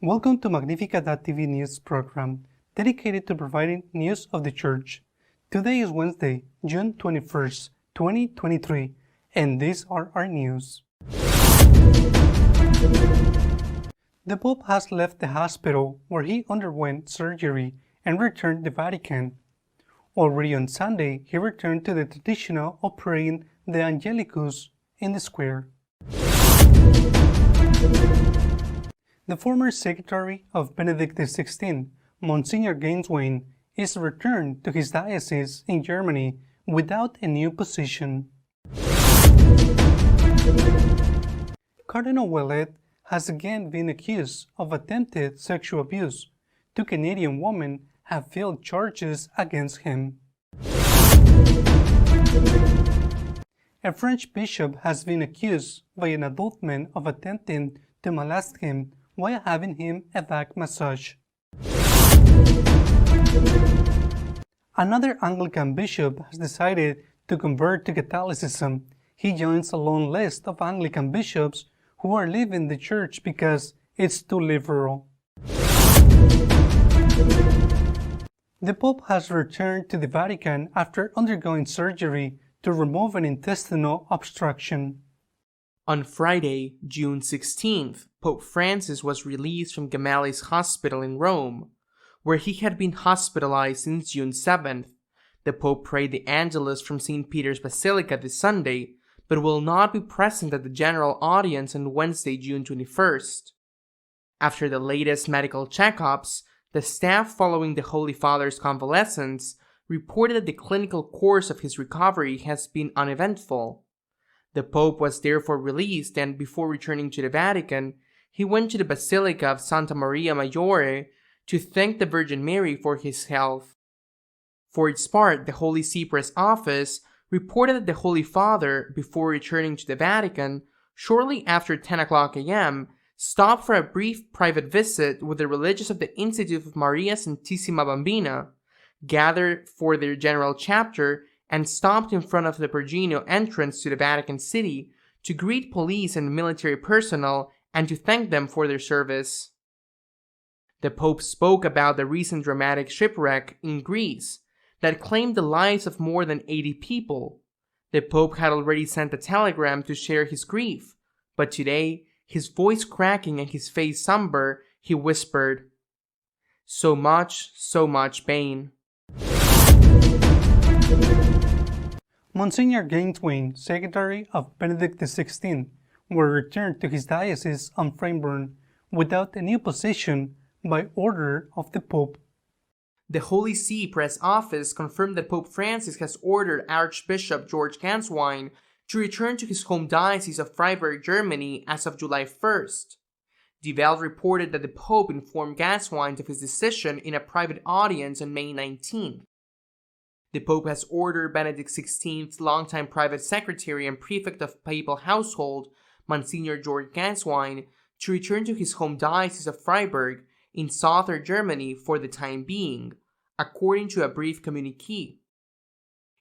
Welcome to Magnificat TV news program, dedicated to providing news of the Church. Today is Wednesday, June 21st, 2023, and these are our news. The Pope has left the hospital where he underwent surgery and returned to the Vatican. Already on Sunday, he returned to the traditional of praying the Angelicus in the square. The former secretary of Benedict XVI, Monsignor Gainswain, is returned to his diocese in Germany without a new position. Cardinal Ouellet has again been accused of attempted sexual abuse. Two Canadian women have filed charges against him. A French bishop has been accused by an adult man of attempting to molest him while having him a back massage. Another Anglican bishop has decided to convert to Catholicism. He joins a long list of Anglican bishops who are leaving the church because it's too liberal. The Pope has returned to the Vatican after undergoing surgery to remove an intestinal obstruction. On Friday, June 16th, Pope Francis was released from Gemelli's Hospital in Rome, where he had been hospitalized since June 7th. The Pope prayed the Angelus from St. Peter's Basilica this Sunday, but will not be present at the general audience on Wednesday, June 21st. After the latest medical checkups, the staff following the Holy Father's convalescence reported that the clinical course of his recovery has been uneventful. The Pope was therefore released, and before returning to the Vatican, he went to the Basilica of Santa Maria Maggiore to thank the Virgin Mary for his health. For its part, the Holy See Press Office reported that the Holy Father, before returning to the Vatican, shortly after 10 o'clock a.m., stopped for a brief private visit with the religious of the Institute of Maria Santissima Bambina, gathered for their general chapter, and stopped in front of the Perugino entrance to the Vatican City to greet police and military personnel and to thank them for their service. The Pope spoke about the recent dramatic shipwreck in Greece that claimed the lives of more than 80 people. The Pope had already sent a telegram to share his grief, but today, his voice cracking and his face somber, he whispered, so much pain." Monsignor Gainswain, secretary of Benedict XVI, were returned to his diocese on Framburn without a new position by order of the Pope. The Holy See Press Office confirmed that Pope Francis has ordered Archbishop George Gainswain to return to his home diocese of Freiburg, Germany as of July 1st. Die Welt reported that the Pope informed Gainswain of his decision in a private audience on May 19th. The Pope has ordered Benedict XVI's longtime private secretary and prefect of papal household, Monsignor George Gainswain, to return to his home diocese of Freiburg in southern Germany for the time being, according to a brief communiqué.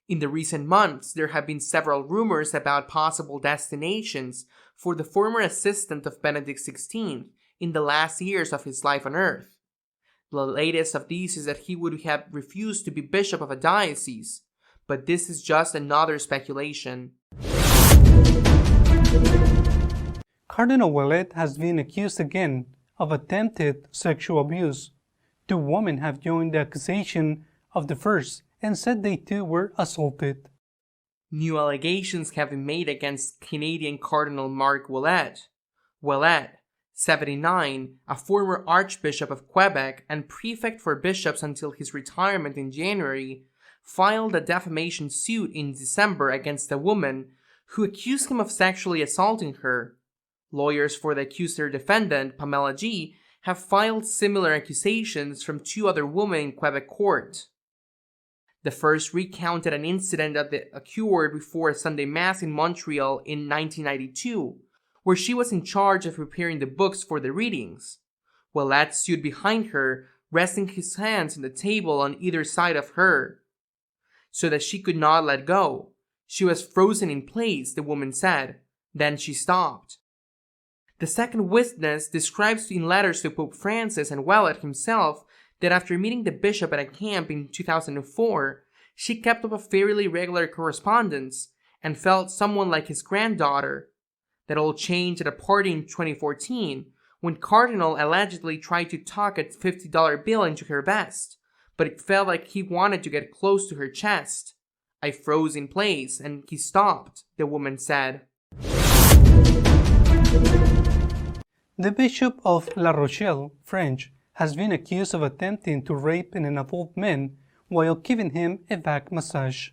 In the recent months, there have been several rumors about possible destinations for the former assistant of Benedict XVI in the last years of his life on earth. The latest of these is that he would have refused to be bishop of a diocese, but this is just another speculation. Cardinal Ouellet has been accused again of attempted sexual abuse. Two women have joined the accusation of the first and said they too were assaulted. New allegations have been made against Canadian Cardinal Marc Ouellet. Ouellet, 79, a former Archbishop of Quebec and prefect for bishops until his retirement in January, filed a defamation suit in December against a woman who accused him of sexually assaulting her. Lawyers for the accuser defendant, Pamela G., have filed similar accusations from two other women in Quebec court. The first recounted an incident that occurred before a Sunday Mass in Montreal in 1992, where she was in charge of preparing the books for the readings. Ouellet stood behind her, resting his hands on the table on either side of her. so that she could not let go. She was frozen in place, the woman said. Then she stopped. The second witness describes in letters to Pope Francis and Wellet himself that after meeting the bishop at a camp in 2004, she kept up a fairly regular correspondence and felt somewhat like his granddaughter. That all changed at a party in 2014 when Cardinal allegedly tried to tuck a $50 bill into her vest, but it felt like he wanted to get close to her chest. I froze in place and he stopped, the woman said. The Bishop of La Rochelle, French, has been accused of attempting to rape an adult man while giving him a back massage.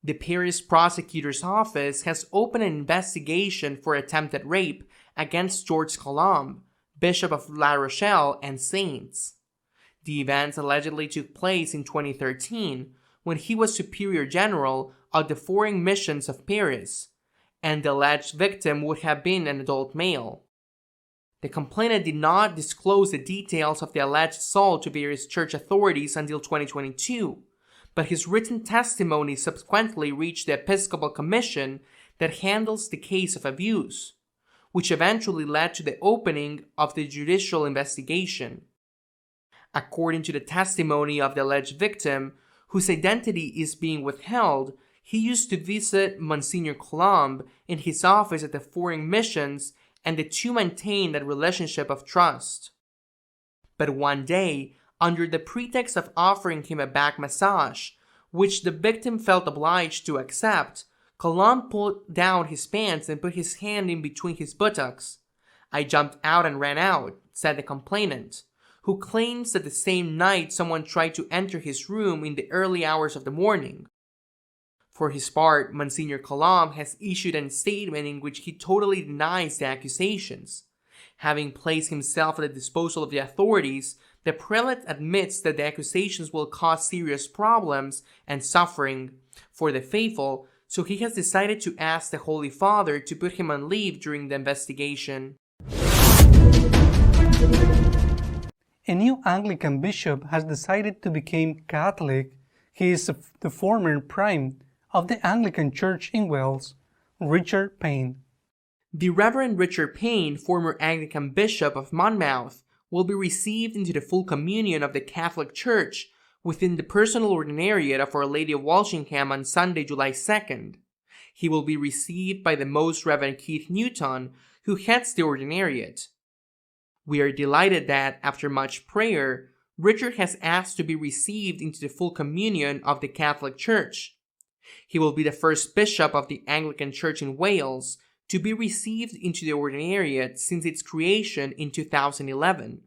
The Paris prosecutor's office has opened an investigation for attempted rape against Georges Colombe, Bishop of La Rochelle and Saints. The events allegedly took place in 2013 when he was Superior General of the Foreign Missions of Paris, and the alleged victim would have been an adult male. The complainant did not disclose the details of the alleged assault to various church authorities until 2022, but his written testimony subsequently reached the Episcopal Commission that handles the case of abuse, which eventually led to the opening of the judicial investigation. According to the testimony of the alleged victim, whose identity is being withheld, he used to visit Monsignor Colombe in his office at the Foreign Missions, and the two maintained a relationship of trust. But one day, under the pretext of offering him a back massage, which the victim felt obliged to accept, Colombe pulled down his pants and put his hand in between his buttocks. I jumped out and ran out, said the complainant, who claims that the same night someone tried to enter his room in the early hours of the morning. For his part, Monsignor Colombe has issued a statement in which he totally denies the accusations. Having placed himself at the disposal of the authorities, the prelate admits that the accusations will cause serious problems and suffering for the faithful, so he has decided to ask the Holy Father to put him on leave during the investigation. A new Anglican bishop has decided to become Catholic. He is the former prime of the Anglican Church in Wales, Richard Payne. The Reverend Richard Payne, former Anglican Bishop of Monmouth, will be received into the full communion of the Catholic Church within the personal ordinariate of Our Lady of Walsingham on Sunday, July 2nd. He will be received by the Most Reverend Keith Newton, who heads the ordinariate. We are delighted that, after much prayer, Richard has asked to be received into the full communion of the Catholic Church. He will be the first bishop of the Anglican Church in Wales to be received into the ordinariate since its creation in 2011.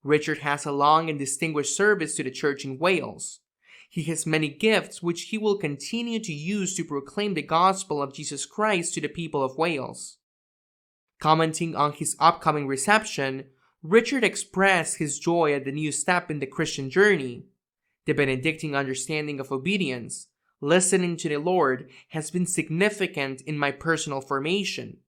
Richard has a long and distinguished service to the Church in Wales. He has many gifts which he will continue to use to proclaim the gospel of Jesus Christ to the people of Wales. Commenting on his upcoming reception, Richard expressed his joy at the new step in the Christian journey. The Benedictine understanding of obedience, listening to the Lord, has been significant in my personal formation.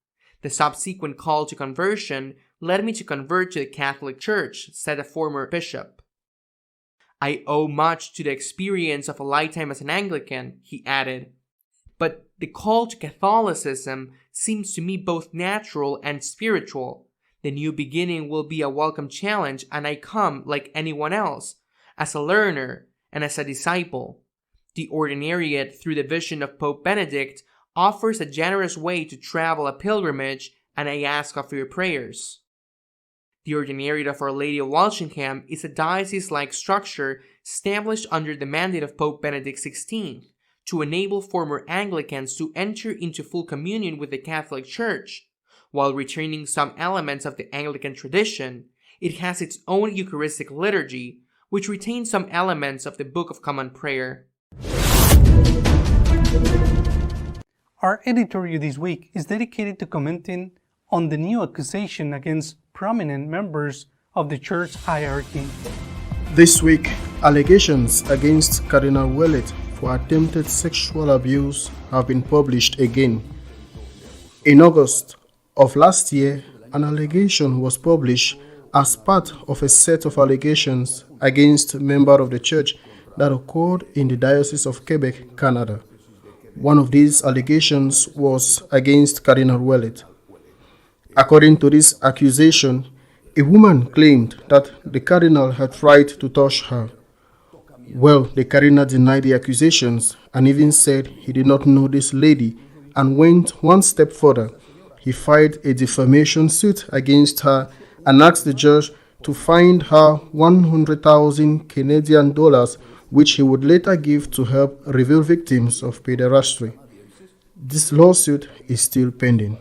The subsequent call to conversion led me to convert to the Catholic Church, said a former bishop. I owe much to the experience of a lifetime as an Anglican, he added. But the call to Catholicism seems to me both natural and spiritual. The new beginning will be a welcome challenge, and I come, like anyone else, as a learner and as a disciple. The ordinariate, through the vision of Pope Benedict, offers a generous way to travel a pilgrimage, and I ask of your prayers. The Ordinariate of Our Lady of Walsingham is a diocese-like structure established under the mandate of Pope Benedict XVI to enable former Anglicans to enter into full communion with the Catholic Church. While retaining some elements of the Anglican tradition, it has its own Eucharistic liturgy, which retains some elements of the Book of Common Prayer. Our editorial this week is dedicated to commenting on the new accusation against prominent members of the church hierarchy. This week, allegations against Cardinal Wellet for attempted sexual abuse have been published again. In August of last year, an allegation was published as part of a set of allegations against a member of the church that occurred in the Diocese of Quebec, Canada. One of these allegations was against Cardinal Ouellet. According to this accusation, a woman claimed that the cardinal had tried to touch her. Well, the cardinal denied the accusations and even said he did not know this lady and went one step further. He filed a defamation suit against her and asked the judge to fine her 100,000 Canadian dollars, which he would later give to help reveal victims of pederasty. This lawsuit is still pending.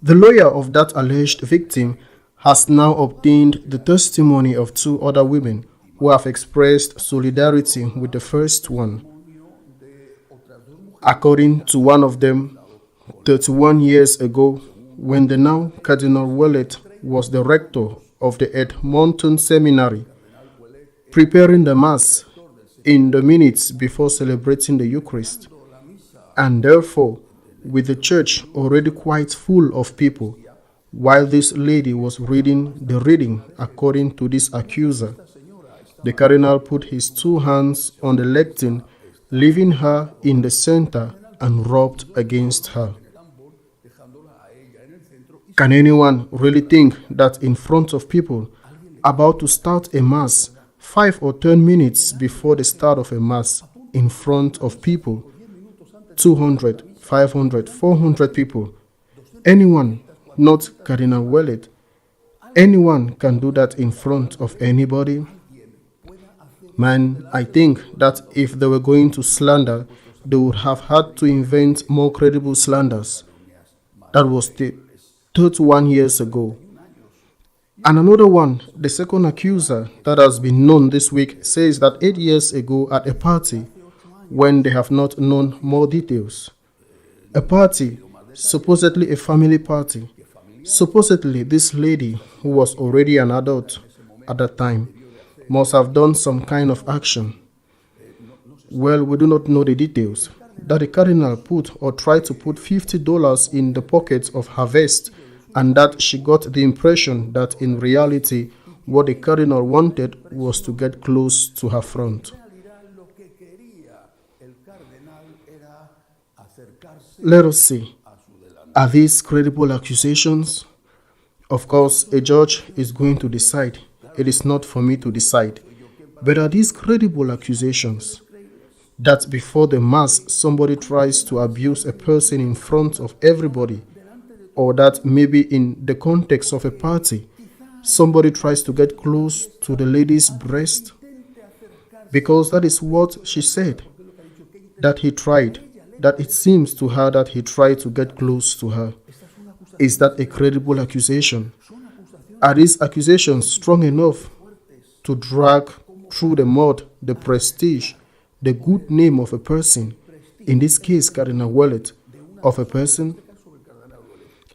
The lawyer of that alleged victim has now obtained the testimony of two other women who have expressed solidarity with the first one. According to one of them, 31 years ago, when the now Cardinal Ouellet was the rector of the Edmonton Seminary, preparing the Mass in the minutes before celebrating the Eucharist, and therefore with the church already quite full of people, while this lady was reading the reading according to this accuser, the cardinal put his two hands on the lectern, leaving her in the center, and rubbed against her. Can anyone really think that in front of people about to start a Mass, 5 or 10 minutes before the start of a Mass, in front of people, 200, 500, 400 people, anyone, not Cardinal Ouellet, anyone can do that in front of anybody? Man, I think that if they were going to slander, they would have had to invent more credible slanders. That was 31 years ago. And another one, the second accuser that has been known this week, says that 8 years ago at a party, when they have not known more details. A party, supposedly a family party. Supposedly this lady, who was already an adult at that time, must have done some kind of action. Well, we do not know the details. That the cardinal put or tried to put $50 in the pocket of her vest, and that she got the impression that in reality what the cardinal wanted was to get close to her front. Let us see. Are these credible accusations? Of course, a judge is going to decide. It is not for me to decide. But are these credible accusations? That before the Mass, somebody tries to abuse a person in front of everybody, or that maybe in the context of a party, somebody tries to get close to the lady's breast? Because that is what she said, that he tried, that it seems to her that he tried to get close to her. Is that a credible accusation? Are these accusations strong enough to drag through the mud the prestige, the good name of a person, in this case Cardinal Ouellet, of a person?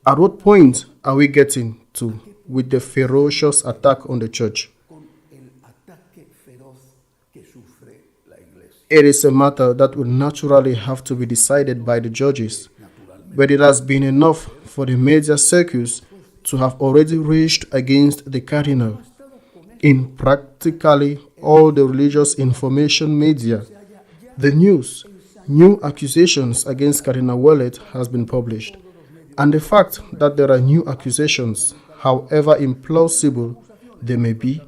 At what point are we getting to with the ferocious attack on the church? It is a matter that will naturally have to be decided by the judges, but it has been enough for the media circus to have already raged against the cardinal. In practically all the religious information media, the news, new accusations against Cardinal Ouellet has been published. And the fact that there are new accusations, however implausible they may be,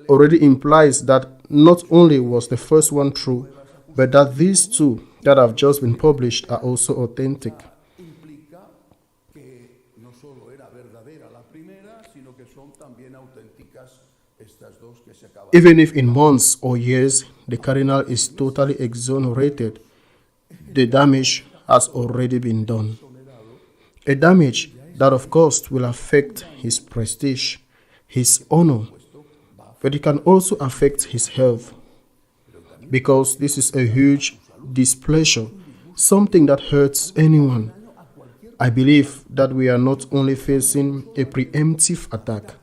already implies that not only was the first one true, but that these two that have just been published are also authentic. Even if in months or years the cardinal is totally exonerated, the damage has already been done. A damage that of course will affect his prestige, his honor, but it can also affect his health. Because this is a huge displeasure, something that hurts anyone. I believe that we are not only facing a preemptive attack.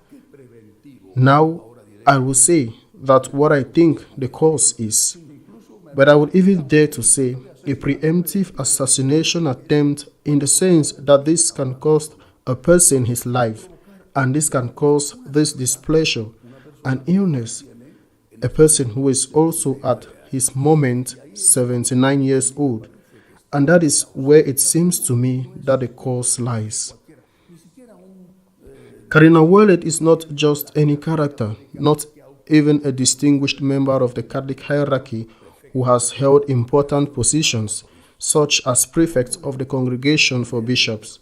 Now, I will say that what I think the cause is, but I would even dare to say a preemptive assassination attempt, in the sense that this can cost a person his life, and this can cause this displeasure, an illness, a person who is also at his moment 79 years old, and that is where it seems to me that the cause lies. Cardinal Ouellet is not just any character, not even a distinguished member of the Catholic hierarchy who has held important positions, such as prefect of the Congregation for Bishops.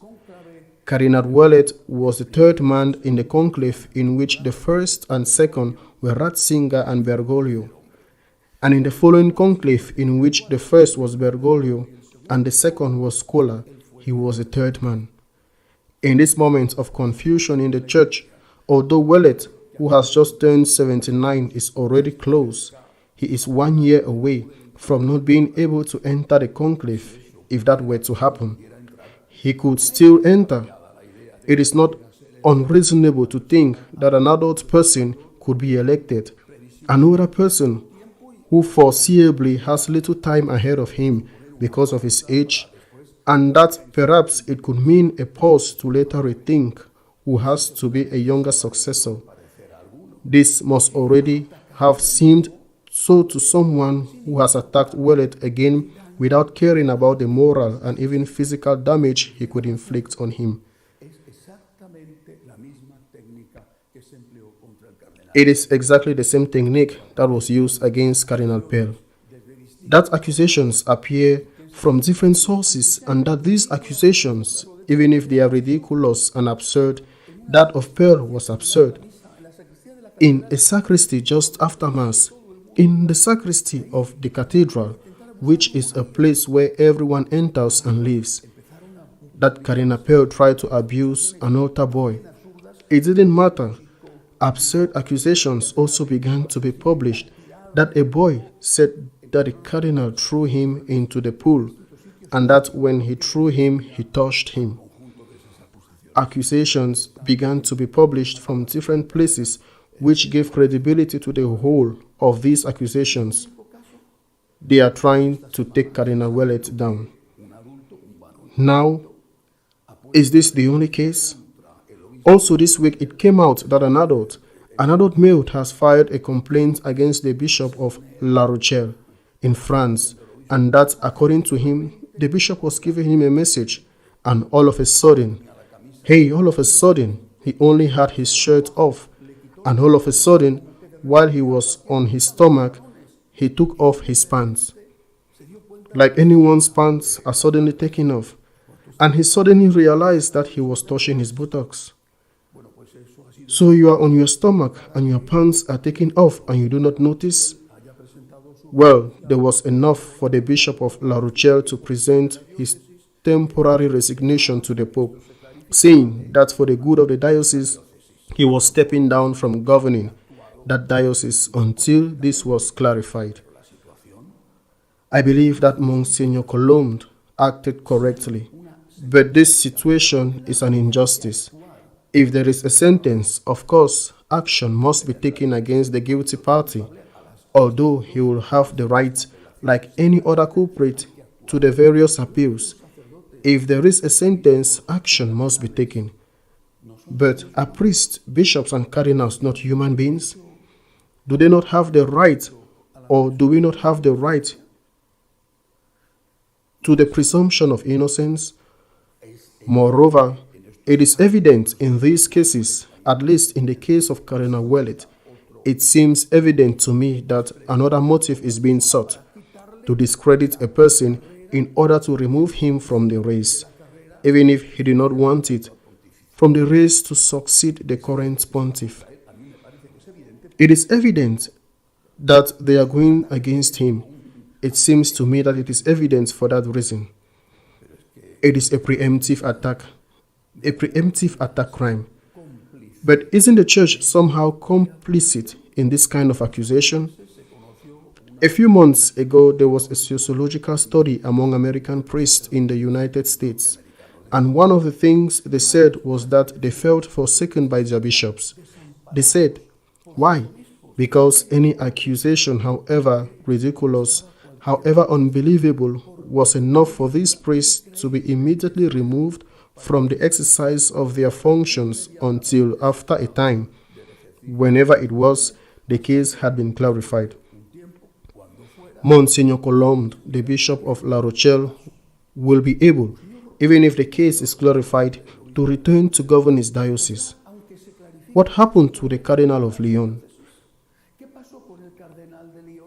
Cardinal Ouellet was the third man in the conclave in which the first and second were Ratzinger and Bergoglio, and in the following conclave in which the first was Bergoglio and the second was Scola, he was the third man. In this moment of confusion in the church, although Ouellet, who has just turned 79, is already close, he is 1 year away from not being able to enter the conclave. If that were to happen, he could still enter. It is not unreasonable to think that an adult person could be elected, another person who foreseeably has little time ahead of him because of his age, and that perhaps it could mean a pause to later rethink who has to be a younger successor. This must already have seemed so to someone who has attacked Ouellet again without caring about the moral and even physical damage he could inflict on him. It is exactly the same technique that was used against Cardinal Pell. That accusations appear from different sources, and that these accusations, even if they are ridiculous and absurd, that of Pell was absurd. In a sacristy just after Mass, in the sacristy of the cathedral, which is a place where everyone enters and leaves, that Cardinal Pell tried to abuse an altar boy. It didn't matter. Absurd accusations also began to be published, that a boy said that the cardinal threw him into the pool, and that when he threw him, he touched him. Accusations began to be published from different places, which gave credibility to the whole of these accusations. They are trying to take Cardinal Ouellet down. Now, is this the only case? Also this week it came out that an adult male has filed a complaint against the Bishop of La Rochelle in France, and that according to him, the bishop was giving him a message, and all of a sudden, he only had his shirt off, and all of a sudden, while he was on his stomach, he took off his pants. Like anyone's pants are suddenly taken off, and he suddenly realized that he was touching his buttocks. So you are on your stomach and your pants are taken off and you do not notice? Well, there was enough for the Bishop of La Rochelle to present his temporary resignation to the Pope, saying that for the good of the diocese, he was stepping down from governing that diocese until this was clarified. I believe that Monsignor Colombe acted correctly, but this situation is an injustice. If there is a sentence, of course, action must be taken against the guilty party, although he will have the right, like any other culprit, to the various appeals. If there is a sentence, action must be taken. But are priests, bishops, and cardinals not human beings? Do they not have the right, or do we not have the right to the presumption of innocence? Moreover, it is evident in these cases, at least in the case of Cardinal Ouellet, it seems evident to me that another motive is being sought, to discredit a person in order to remove him from the race, even if he did not want it, from the race to succeed the current pontiff. It is evident that they are going against him. It seems to me that it is evident for that reason. It is a preemptive attack crime. But isn't the church somehow complicit in this kind of accusation? A few months ago, there was a sociological study among American priests in the United States, and one of the things they said was that they felt forsaken by their bishops. They said, why? Because any accusation, however ridiculous, however unbelievable, was enough for these priests to be immediately removed from the exercise of their functions until after a time, whenever it was the case had been clarified. Monsignor Colombe, the Bishop of La Rochelle, will be able, even if the case is clarified, to return to govern his diocese. What happened to the Cardinal of Lyon?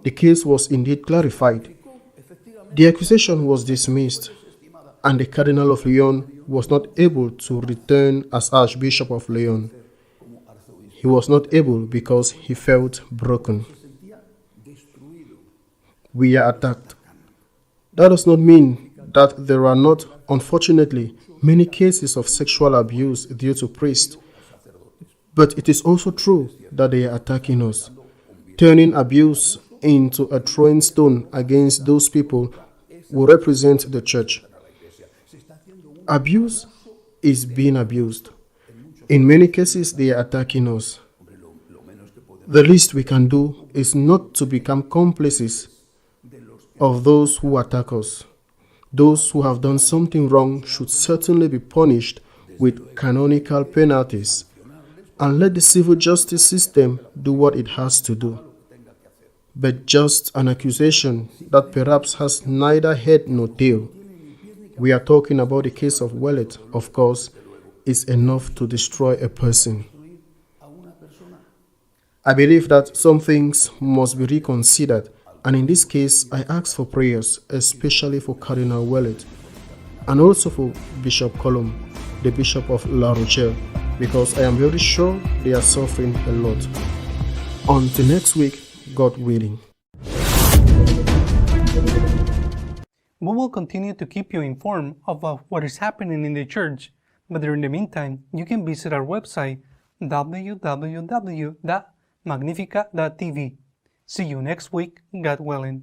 The case was indeed clarified. The accusation was dismissed, and the Cardinal of Lyon was not able to return as Archbishop of Lyon. He was not able because he felt broken. We are attacked. That does not mean that there are not, unfortunately, many cases of sexual abuse due to priests, but it is also true that they are attacking us, turning abuse into a throwing stone against those people who represent the church. Abuse is being abused. In many cases, they are attacking us. The least we can do is not to become complices of those who attack us. Those who have done something wrong should certainly be punished with canonical penalties, and let the civil justice system do what it has to do. But just an accusation that perhaps has neither head nor tail, we are talking about the case of Wellet, of course, is enough to destroy a person. I believe that some things must be reconsidered, and in this case, I ask for prayers, especially for Cardinal Wellet, and also for Bishop Colombe, the Bishop of La Rochelle, because I am very sure they are suffering a lot. Until next week, God willing. We will continue to keep you informed about what is happening in the church, but during the meantime, you can visit our website www.magnificat.tv. See you next week, God willing.